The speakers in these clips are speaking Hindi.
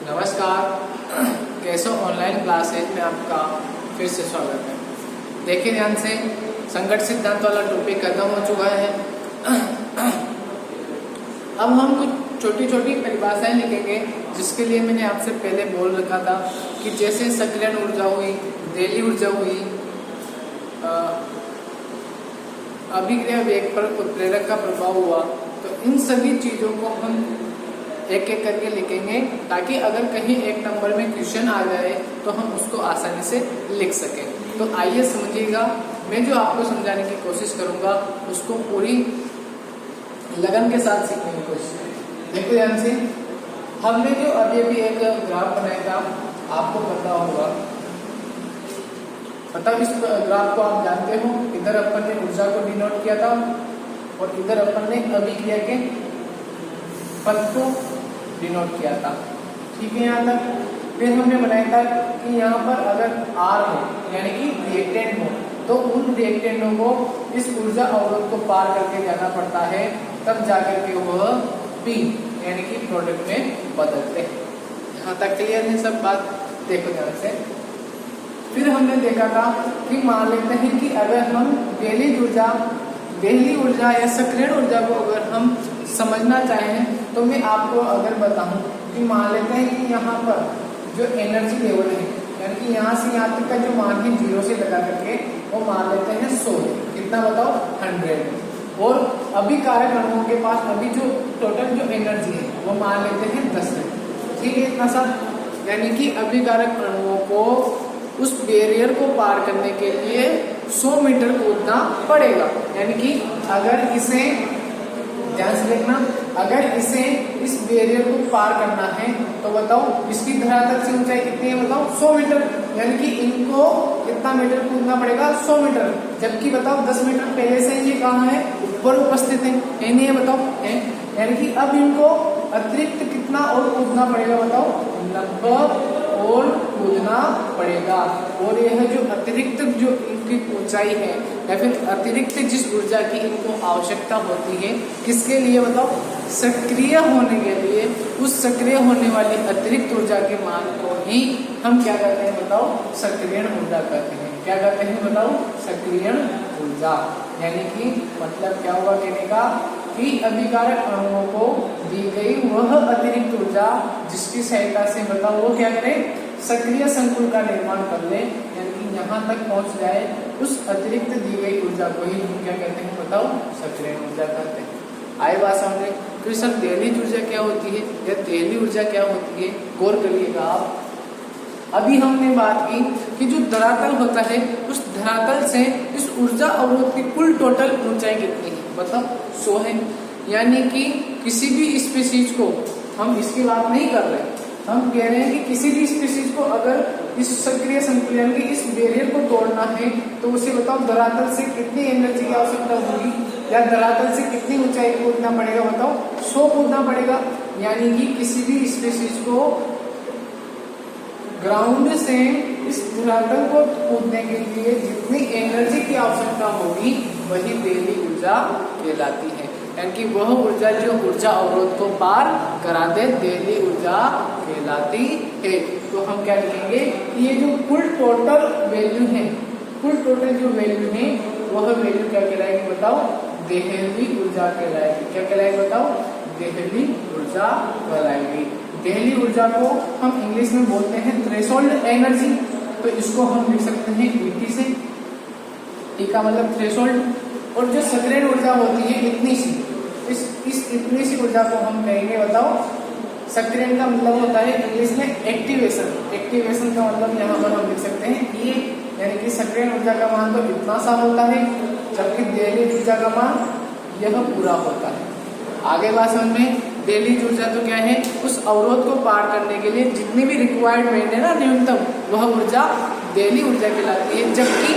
नमस्कार। कैसो ऑनलाइन क्लासेज में आपका फिर से स्वागत है। देखिए ध्यान से, संगत सिद्धांत वाला टॉपिक खत्म हो चुका है। अब हम कुछ छोटी छोटी परिभाषाएं लिखेंगे, जिसके लिए मैंने आपसे पहले बोल रखा था कि जैसे सक्रियण ऊर्जा हुई, देहली ऊर्जा हुई, अभिक्रिया वेग पर उत्प्रेरक का प्रभाव हुआ, तो इन सभी चीजों को हम एक एक करके लिखेंगे, ताकि अगर कहीं एक नंबर में क्वेश्चन आ जाए तो हम उसको आसानी से लिख सकें। तो आइए समझिएगा, मैं जो आपको समझाने की कोशिश करूंगा उसको पूरी लगन के साथ सीखने की कोशिश करें। देखो ध्यान से, हमने जो अभी एक ग्राफ बनाया था, आपको पता होगा, मतलब इस ग्राफ को आप जानते हो। इधर अपन ने ऊर्जा को डिनोट किया था और इधर अपन ने अभिक्रिया के पद को डिनोट किया था। ठीक है, यहाँ तक। फिर हमने बनाया था कि यहाँ पर अगर R हो, यानी कि रिएक्टेंट हो, तो उन रिएक्टेंटों को इस ऊर्जा अवरोध को पार करके जाना पड़ता है, तब जाकर के वह P यानी कि प्रोडक्ट में बदलते हैं। यहाँ तक क्लियर है सब बात? देखो ध्यान से। फिर हमने देखा था कि मान लेते हैं कि अगर हम देहली ऊर्जा या सक्रियण ऊर्जा को अगर हम समझना चाहें, तो मैं आपको अगर बताऊं कि मान लेते हैं कि यहाँ पर जो एनर्जी लेवल है, यानी कि यहाँ से यहाँ तक का जो मान है 0 से लगा करके वो मान लेते हैं 100। कितना बताओ? 100। और अभिकारक अणुओं के पास अभी जो टोटल जो एनर्जी है वो मान लेते हैं 10 है। ठीक है, इतना सा। यानी कि अभिकारक अणुओं को उस बैरियर को पार करने के लिए 100 मीटर कूदना पड़ेगा। यानी कि अगर इसे ध्यान से देखना, अगर इसे इस बैरियर को पार करना है तो बताओ इसकी धरातल से ऊंचाई कितनी है? बताओ 100 मीटर। यानी कि इनको कितना मीटर कूदना पड़ेगा? 100 मीटर। जबकि बताओ 10 मीटर पहले से ये कहाँ है? ऊपर उपस्थित है नहीं है? बताओ है। यानी कि अब इनको अतिरिक्त कितना और कूदना पड़ेगा? बताओ 90 और कूदना पड़ेगा। और यह जो अतिरिक्त जो इनकी ऊंचाई है या फिर अतिरिक्त जिस ऊर्जा की इनको आवश्यकता होती है, किसके लिए? बताओ सक्रिय होने के लिए। उस सक्रिय होने वाली अतिरिक्त ऊर्जा के मान को ही हम क्या कहते हैं? बताओ सक्रियण ऊर्जा कहते हैं। क्या कहते हैं? बताओ सक्रियण ऊर्जा। यानी कि मतलब क्या होगा कहने का कि अभिकारक अणुओं को दी गई वह अतिरिक्त ऊर्जा जिसकी सहायता से बताओ वो क्या करे? सक्रिय संकुल का निर्माण कर ले, यानी कि यहाँ तक पहुंच जाए। उस अतिरिक्त दी गई ऊर्जा को ही हम क्या कहते हैं? बताओ सक्रिय ऊर्जा कहते हैं। आए बात समझे? तो सर देहली ऊर्जा क्या होती है या देहली ऊर्जा क्या होती है? गौर करिएगा आप। अभी हमने बात की कि जो धरातल होता है, उस धरातल से इस ऊर्जा अवरोध की कुल टोटल ऊंचाई कितनी है? बताओ 100 है। यानी कि किसी भी स्पीशीज को, हम इसकी बात नहीं कर रहे, हम कह रहे हैं कि किसी भी स्पीशीज को अगर इस सक्रिय संकुलन की इस बैरियर को तोड़ना है, तो उसे बताओ धरातल से कितनी एनर्जी की आवश्यकता होगी या धरातल से कितनी ऊंचाई कूदना पड़ेगा? बताओ 100 कूदना पड़ेगा। यानी कि किसी भी स्पीशीज को ग्राउंड से इस धरातल को कूदने के लिए जितनी एनर्जी की आवश्यकता होगी वही देहली ऊर्जा कहलाती है। यानी कि वह ऊर्जा जो ऊर्जा अवरोध को पार करा दे, देहली ऊर्जा कहलाती है। तो हम क्या लिखेंगे? ये जो कुल टोटल वैल्यू है, कुल टोटल जो वैल्यू है वह वैल्यू क्या कहलाएगी? बताओ देहली ऊर्जा कहलाएगी। क्या कहलाएगी? बताओ देहली ऊर्जा कहलाएगी। देहली ऊर्जा को हम इंग्लिश में बोलते हैं थ्रेशोल्ड एनर्जी। तो इसको हम लिख सकते हैं ET से। E का मतलब थ्रेशोल्ड। और जो सक्रियण ऊर्जा होती है इतनी सी, इस इतनी सी ऊर्जा को हम कहेंगे, बताओ सक्रियण का मतलब होता है इंग्लिश में एक्टिवेशन। एक्टिवेशन का मतलब यहाँ पर हम लिख सकते हैं ये, यानी कि सक्रियण ऊर्जा का मान तो इतना सा होता है, जबकि देहली ऊर्जा का मान यह पूरा होता है। आगे बात समझ में? देहली ऊर्जा तो क्या है? उस अवरोध को पार करने के लिए जितनी भी रिक्वायरमेंट है ना, न्यूनतम, वह ऊर्जा देहली ऊर्जा कहलाती है। जबकि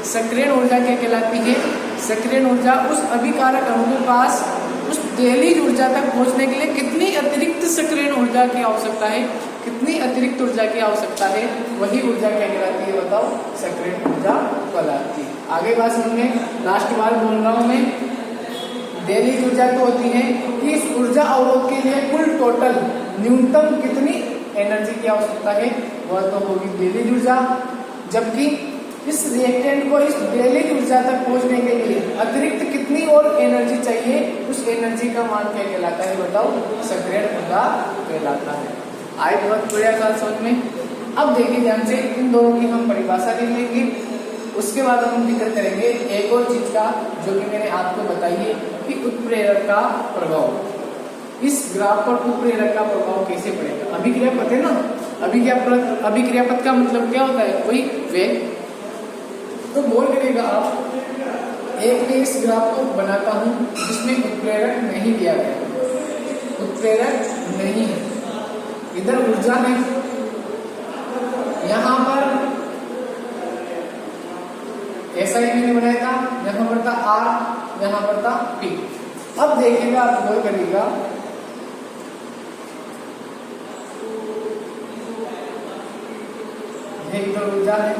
सक्रियण ऊर्जा क्या कहलाती है? सक्रियण ऊर्जा उस अभिकारक अणु के पास उस देहली ऊर्जा तक पहुंचने के लिए कितनी अतिरिक्त सक्रियण ऊर्जा की आवश्यकता है, कितनी अतिरिक्त ऊर्जा की आवश्यकता है, वही ऊर्जा क्या कहलाती है? बताओ सक्रियण ऊर्जा कहलाती है। आगे बात समझ में? लास्ट बार बोल रहा हूं मैं। देहली ऊर्जा तो होती है कि इस ऊर्जा अवरोध के लिए कुल टोटल न्यूनतम कितनी एनर्जी की आवश्यकता है वह तो होगी गैलीय ऊर्जा, जबकि इस रिएक्टेंट को इस गैलीय ऊर्जा तक पहुंचने के लिए अतिरिक्त कितनी और एनर्जी चाहिए, उस एनर्जी का मान क्या कहलाता है बताओ, सक्रियण ऊर्जा कहलाता है। आए बहुत बढ़िया बात समझ में। अब देखिए ध्यान से, इन दोनों की हम परिभाषा देख लेंगे, उसके बाद हम जिक्र करेंगे एक और चीज का जो कि मैंने आपको बताई है कि उत्प्रेरक का प्रभाव। इस ग्राफ पर उत्प्रेरक का प्रभाव कैसे पड़ेगा। अभिक्रिया पद है ना, अभिक्रिया पद का मतलब क्या होता है, कोई वेग। तो बोल करेगा आप, एक मैं इस ग्राफ को बनाता हूं जिसमें उत्प्रेरक नहीं दिया गया, उत्प्रेरक नहीं है, इधर ऊर्जा है, यहां पर ऐसा ही मैंने बनाया था, यहां पर था R, यहां पर था P। अब देखिएगा आप गौर करिएगा, यह इधर ऊर्जा है,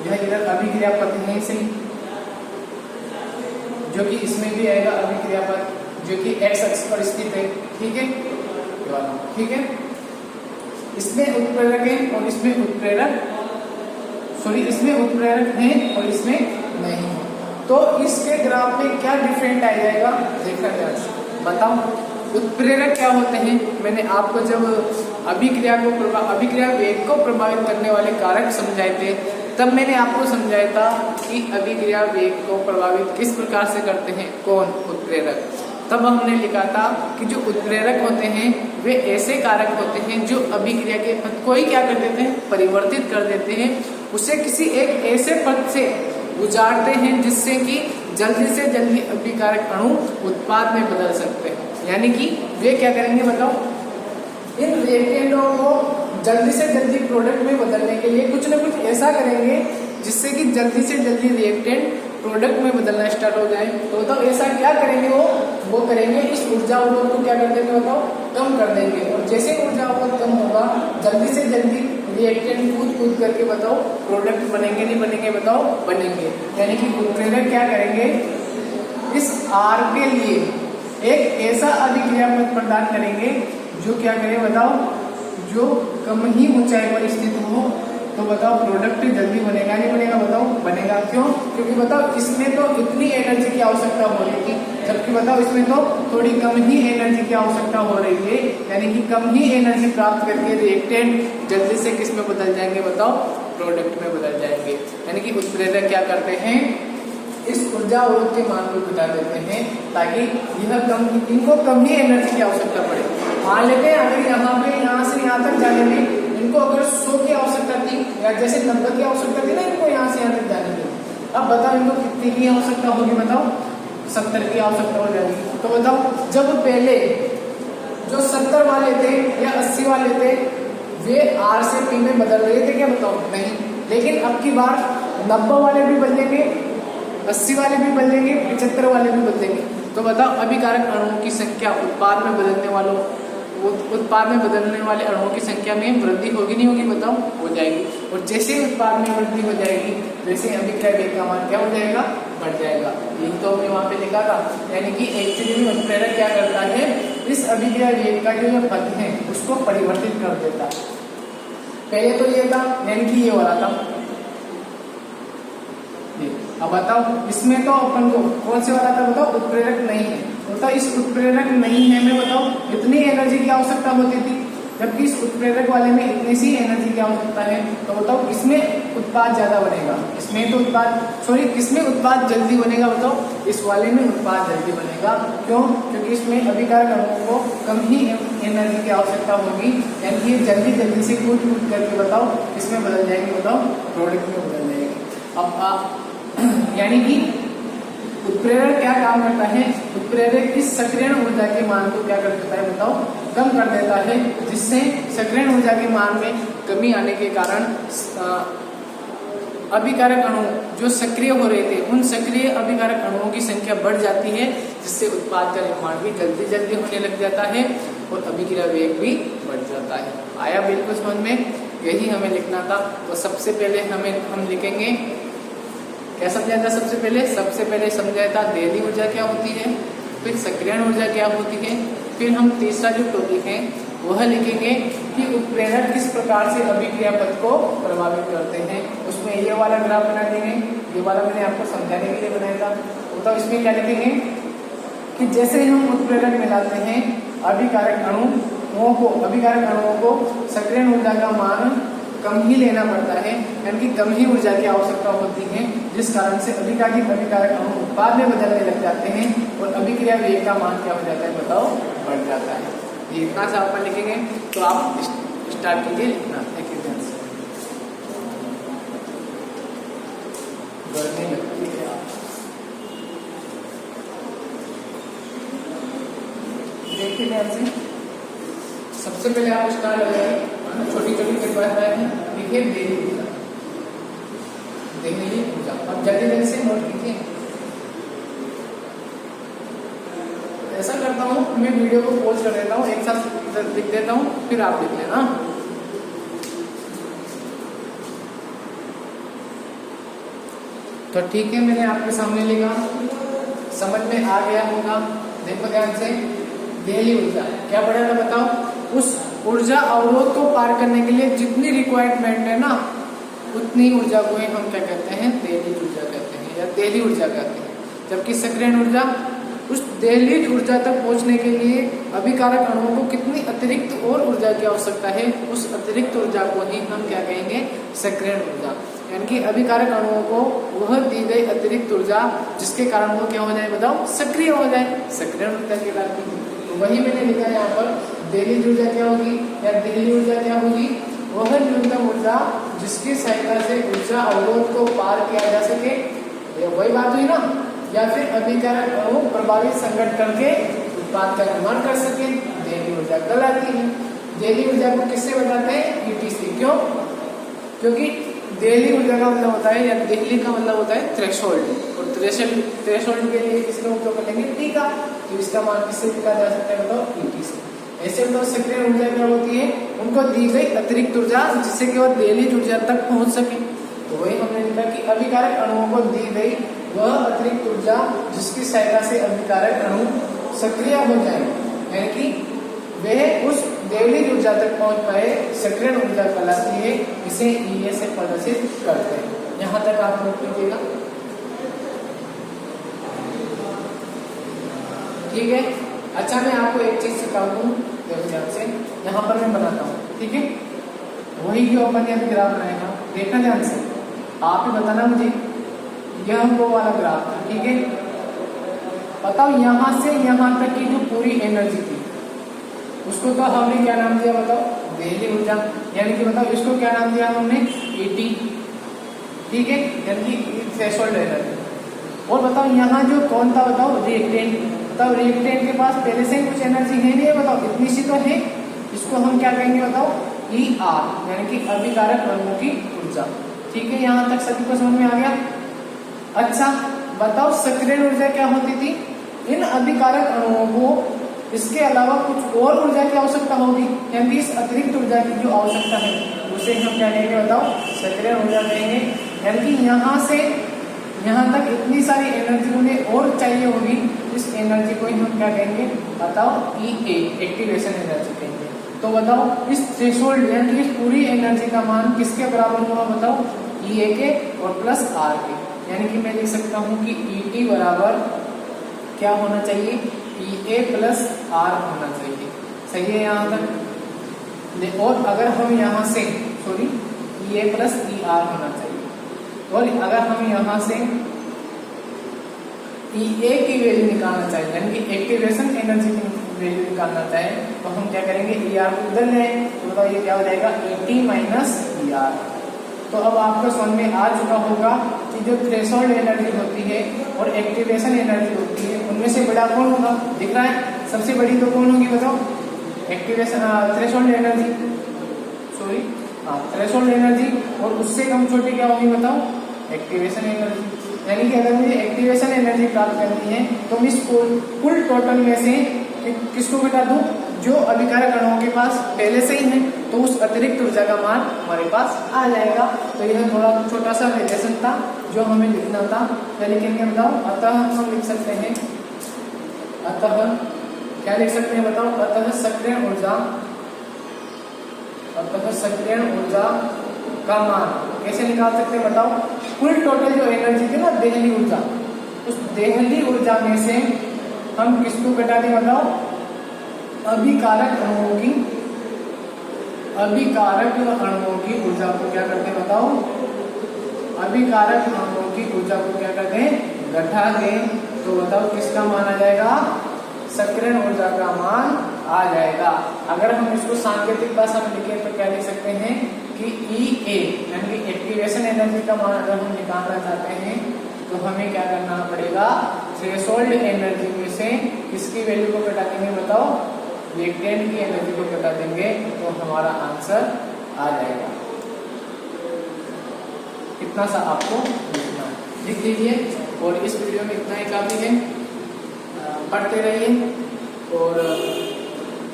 यह इधर अभिक्रिया पद है सही, जो कि इसमें भी आएगा अभिक्रिया पद, जो कि x अक्ष पर स्थित है, ठीक है, ठीक है। इसमें उत्प्रेरक है और इसमें उत्प्रेरक, सॉरी इसमें उत्प्रेरक है और इसमें नहीं है। तो इसके ग्राफ में क्या डिफरेंट आ जाएगा, देखना ध्यान से बताओ। उत्प्रेरक क्या होते हैं, मैंने आपको जब अभिक्रिया वेग को प्रभावित करने वाले कारक समझाए थे, तब मैंने आपको समझाया था कि अभिक्रिया वेग को प्रभावित किस प्रकार से करते हैं, कौन, उत्प्रेरक। तब हमने लिखा था कि जो उत्प्रेरक होते हैं वे ऐसे कारक होते हैं जो अभिक्रिया के पद को ही क्या कर देते हैं, परिवर्तित कर देते हैं, उसे किसी एक ऐसे पद से गुजारते हैं जिससे कि जल्दी से जल्दी अभिकारक अणु उत्पाद में बदल सकते हैं। यानी कि वे क्या करेंगे बताओ, इन रिएक्टेंटों को जल्दी से जल्दी प्रोडक्ट में बदलने के लिए कुछ न कुछ ऐसा करेंगे जिससे कि जल्दी से जल्दी रिएक्टेंट प्रोडक्ट में बदलना स्टार्ट हो जाए। तो बताओ ऐसा क्या करेंगे, वो करेंगे इस ऊर्जा अवरोध को क्या कर देंगे बताओ, कम कर देंगे। और जैसे ऊर्जा अवरोध कम होगा, जल्दी से जल्दी रिएक्टेंट कूद करके बताओ प्रोडक्ट बनेंगे, नहीं बनेंगे बताओ, बनेंगे। यानी कि उत्प्रेरक क्या करेंगे, इस R के लिए एक ऐसा अभिक्रिया पद प्रदान करेंगे जो क्या करे बताओ, जो कम ही ऊंचाई पर स्थित हो। तो बताओ प्रोडक्ट जल्दी बनेगा, नहीं बनेगा बताओ, बनेगा। क्यों, क्योंकि बताओ इसमें तो इतनी एनर्जी की आवश्यकता हो रही थी, जबकि बताओ इसमें तो थोड़ी कम ही एनर्जी की आवश्यकता हो रही है। यानी कि कम ही एनर्जी प्राप्त करके रिएक्टेंट जल्दी से किस में बदल जाएंगे बताओ, प्रोडक्ट में बदल जाएंगे। यानी कि उत्प्रेरक क्या करते हैं, इस ऊर्जा अवरोध के मान को घटा देते हैं ताकि इनको कम ही एनर्जी की आवश्यकता पड़े। मान लेते हैं अगर यहाँ से यहाँ तक जाने में इनको अगर 100 की आवश्यकता थी, या जैसे 90 की आवश्यकता थी ना इनको यहाँ से यहाँ तक जाने में, अब बताओ इनको कितनी की आवश्यकता होगी बताओ, 70 की आवश्यकता हो जाएगी। तो बताओ जब पहले जो 70 वाले थे या 80 वाले थे वे R से P में बदल रहे थे क्या बताओ, नहीं। लेकिन अब की बार 90 वाले भी बदलेंगे, 80 वाले भी बदलेंगे, 75 वाले भी बदलेंगे। तो बताओ अभिकारक अणुओं की संख्या उत्पाद में बदलने वाले अणुओं की संख्या में वृद्धि होगी नहीं होगी बताओ, हो जाएगी। और जैसे उत्पाद में वृद्धि हो जाएगी वैसे अभिक्रिया वेग का मान क्या हो जाएगा, बढ़ जाएगा। यही तो हमने वहां पे लिखा था। यानी कि एक्चुअली में उत्प्रेरक क्या करता है, इस अभिक्रिया वेग का जो पद है उसको परिवर्तित कर देता है। पहले तो ये था, यानी कि ये वाला था। अब बताओ इसमें तो अपन को कौन से वाला था बताओ, उत्प्रेरक नहीं है। बताओ इस उत्प्रेरक नहीं है में बताओ इतनी एनर्जी की आवश्यकता होती थी, जबकि इस उत्प्रेरक वाले में इतनी सी एनर्जी की आवश्यकता है। तो बताओ इसमें उत्पाद ज्यादा बनेगा, इसमें तो किसमें उत्पाद जल्दी बनेगा बताओ, इस वाले में उत्पाद जल्दी बनेगा। क्यों, क्योंकि इसमें अभिकारक अणुओं को कम ही एनर्जी की आवश्यकता होगी। यानी कि जल्दी से कूद करके बताओ इसमें बदल जाएंगे, बताओ प्रोडक्ट में बदल जाएंगे। अब यानी कि उत्प्रेरक क्या काम करता है, उत्प्रेरक इस सक्रियण ऊर्जा के मान को क्या कर देता है बताओ, कम कर देता है, जिससे सक्रियण ऊर्जा के मान में कमी आने के कारण अभिकारक अणु जो सक्रिय हो रहे थे उन सक्रिय अभिकारक अणुओं की संख्या बढ़ जाती है, जिससे उत्पाद का निर्माण भी जल्दी होने लग जाता है और अभिक्रिया वेग भी बढ़ जाता है। आया बिल्कुल समझ में, यही हमें लिखना था। तो सबसे पहले हम लिखेंगे क्या समझाया था, सबसे पहले समझाया था देहली ऊर्जा क्या होती है, फिर सक्रियण ऊर्जा क्या होती है, फिर हम तीसरा जो टॉपिक है वह लिखेंगे कि उत्प्रेरक किस प्रकार से अभिक्रिया पथ को प्रभावित करते हैं। उसमें ये वाला ग्राफ बना देंगे, ये वाला मैंने आपको समझाने के लिए बनाया था। तो इसमें क्या लिखेंगे कि जैसे हम उत्प्रेरक मिलाते हैं अभिकारक अणुओं को सक्रिय ऊर्जा का मान कम ही लेना पड़ता है, यानी कि कम ही ऊर्जा की आवश्यकता होती है, जिस कारण से अभिकारिक अभिकारक अणु उत्पाद में बदलने लग जाते हैं और अभिक्रिया वेग का मान क्या हो जाता है बताओ, बढ़ जाता है। ये इतना सा अपन लिखेंगे, तो आप स्टार्ट कीजिए लिखना। देखिए ध्यान से, सबसे पहले आप स्टार्ट हो जाए, छोटी छोटी लिखिए देली ऊर्जा, देली ऊर्जा। अब जल्दी जल्दी से नोट कीजिए। ऐसा करता हूँ, मैं वीडियो को पॉज कर देता हूँ, एक साथ लिख देता हूँ, फिर आप लिख लेना। तो ठीक है, मैंने आपके सामने लिखा, समझ में आ गया होगा। देखो ध्यान से, देली ऊर्जा क्या पड़ा था बताओ, उस ऊर्जा अवरोध को पार करने के लिए जितनी रिक्वायरमेंट है ना, उतनी ऊर्जा को ही हम क्या कहते हैं, देली ऊर्जा कहते हैं या देली ऊर्जा कहते हैं। जबकि सक्रिय ऊर्जा, उस देली ऊर्जा तक पहुंचने के लिए अभिकारक अणुओं को कितनी अतिरिक्त और ऊर्जा की आवश्यकता है, उस अतिरिक्त ऊर्जा को ही हम क्या कहेंगे, सक्रिय ऊर्जा। यानी कि अभिकारक अणुओं को वह दी गई अतिरिक्त ऊर्जा जिसके कारण वो क्या हो जाए बताओ, सक्रिय हो जाए, सक्रिय ऊर्जा के कारण। तो वही मैंने लिखा है यहाँ पर, देली ऊर्जा क्या होगी या देली ऊर्जा क्या होगी, वह न्यूनतम ऊर्जा जिसकी सहायता से ऊर्जा अवरोध को पार किया जा सके, वही बात हुई ना, या फिर अभिकारक अणु प्रभावित संघट करके उत्पाद का निर्माण कर सके, देली ऊर्जा कहलाती है। देली ऊर्जा को किससे बताते हैं, ईटीसी। क्यों? क्योंकि देली ऊर्जा का मतलब होता है, या देली का मतलब होता है थ्रेशोल्ड, और थ्रेशोल्ड के लिए किसका उपयोग करेंगे, टी का। तो इसका मान किससे लिखा जा सकता है बताओ, ईटी से। ऐसे मतलब सक्रिय ऊर्जा क्या होती है, उनको दी गई अतिरिक्त ऊर्जा जिससे कि वह देली ऊर्जा तक पहुंच सके। तो वही हमने लिखा कि अभिकारक अणुओं को दी गई वह अतिरिक्त ऊर्जा जिसकी सहायता से अभिकारक अणु सक्रिय हो जाए, यानी कि वह उस देली ऊर्जा तक पहुंच पाए, सक्रिय ऊर्जा कहलाती है। इसे ई से प्रदर्शित करते हैं। यहाँ तक आप नोट कीजिएगा, ठीक है। अच्छा, मैं आपको एक चीज सिखा दूं, ध्यान से, यहाँ पर मैं बनाता हूँ, ठीक है। वही जो अपन ने अभी ग्राफ बनाया था, देखना ध्यान से, आप ही बताना मुझे, यह वो वाला ग्राफ था, ठीक है। बताओ यहाँ से यहाँ तक की जो पूरी एनर्जी थी, उसको तो हमने क्या नाम दिया बताओ, देली ऊर्जा। यानी कि बताओ इसको क्या नाम दिया हमने, ईटी, ठीक है, यानी कि थ्रेशोल्ड एनर्जी। और बताओ यहाँ जो कौन था बताओ, रिएक्टेंट। बताओ रिएक्टेंट के पास पहले से ही कुछ एनर्जी है नहीं है, बताओ इतनी सी तो है, इसको हम क्या कहेंगे बताओ, ई आर, यानी कि अभिकारक अणुओं की ऊर्जा। ठीक है, यहाँ तक सभी को समझ में आ गया। अच्छा बताओ, सक्रिय ऊर्जा क्या होती थी, इन अभिकारक अणुओं को इसके अलावा कुछ और ऊर्जा की आवश्यकता होगी, यानी इस अतिरिक्त ऊर्जा की जो आवश्यकता है उसे हम क्या कहेंगे बताओ, सक्रिय ऊर्जा कहेंगे। यानी कि यहाँ से यहाँ तक इतनी सारी एनर्जी उन्हें और चाहिए होगी, इस एनर्जी को ही हम क्या कहेंगे बताओ, ई ए, एक्टिवेशन एनर्जी कहेंगे। तो बताओ इस थ्रेशोल्ड यानी कि इस पूरी एनर्जी का मान किसके बराबर होगा बताओ, ई ए के और प्लस आर के। यानी कि मैं लिख सकता हूँ कि ई टी बराबर क्या होना चाहिए, ई ए प्लस आर होना चाहिए। सही है यहाँ तक। और अगर हम यहाँ से ई ए प्लस ई आर होना चाहिए, और अगर हम यहाँ से ई ए की वैल्यू निकालना चाहिए, यानी कि एक्टिवेशन एनर्जी की वैल्यू निकालना चाहे, तो हम क्या करेंगे, ई आर को इधर लें, तो बताओ ये क्या हो जाएगा, E T minus E R. तो अब आपको समझ में आ चुका होगा कि जो थ्रेशोल्ड एनर्जी होती है और एक्टिवेशन एनर्जी होती है, उनमें से बड़ा कौन होगा, दिख रहा है, सबसे बड़ी तो कौन होगी बताओ, activation threshold energy, threshold energy. और उससे कम छोटी क्या होगी बताओ, एक्टिवेशन एनर्जी। यानी कि अगर मुझे एक्टिवेशन एनर्जी प्राप्त करनी है तो मैं इस कुल टोटल में से किसको घटा दूं, जो अभिकारक अणुओं के पास पहले से ही है, तो उस अतिरिक्त ऊर्जा का मान हमारे पास आ जाएगा। तो यह थोड़ा छोटा सा रिलेशन था जो हमें लिखना था, क्या लिखेंगे बताओ, अतः हम लिख सकते हैं, अतः क्या लिख सकते हैं बताओ, अतः सक्रिय ऊर्जा और तो फिर सक्रियण ऊर्जा का मान कैसे निकाल सकते हैं बताओ। कुल टोटल जो एनर्जी थी ना देहली ऊर्जा, उस देहली ऊर्जा में से हम किसको घटा दें बताओ, अभिकारक अणुओं की ऊर्जा को क्या करते हैं बताओ, अभिकारक अणुओं की ऊर्जा को क्या करते हैं घटा दें। तो बताओ किसका मान आ जाएगा, सक्रियण ऊर्जा का मान आ जाएगा। अगर हम इसको सांकेतिक भाषा में लिखें तो क्या लिख सकते हैं कि EA यानी कि एक्टिवेशन एनर्जी का मान अगर हम निकालना चाहते हैं तो हमें क्या करना पड़ेगा, थ्रेशोल्ड एनर्जी में से किसकी वैल्यू को घटा देंगे बताओ, रिएक्टेंट की एनर्जी को घटा देंगे तो हमारा आंसर आ जाएगा। इतना सा आपको लिखना है, लिख लीजिए। और इस वीडियो में इतना ही काफी है। पढ़ते रहिए और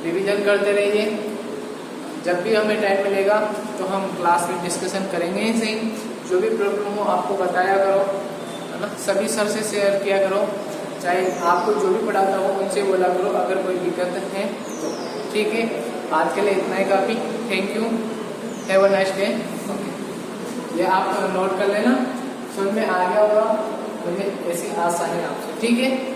रिवीजन करते रहिए। जब भी हमें टाइम मिलेगा तो हम क्लास में डिस्कशन करेंगे ही सही। जो भी प्रॉब्लम हो आपको बताया करो, है ना। सभी सर से शेयर किया करो, चाहे आपको जो भी पढ़ाता हो उनसे बोला करो अगर कोई दिक्कत है तो। ठीक है, आज के लिए इतना ही काफ़ी। Thank you, have a nice day. ये आप नोट कर लेना, समझ में आ गया होगा, मुझे ऐसी आशा है आपसे। ठीक है।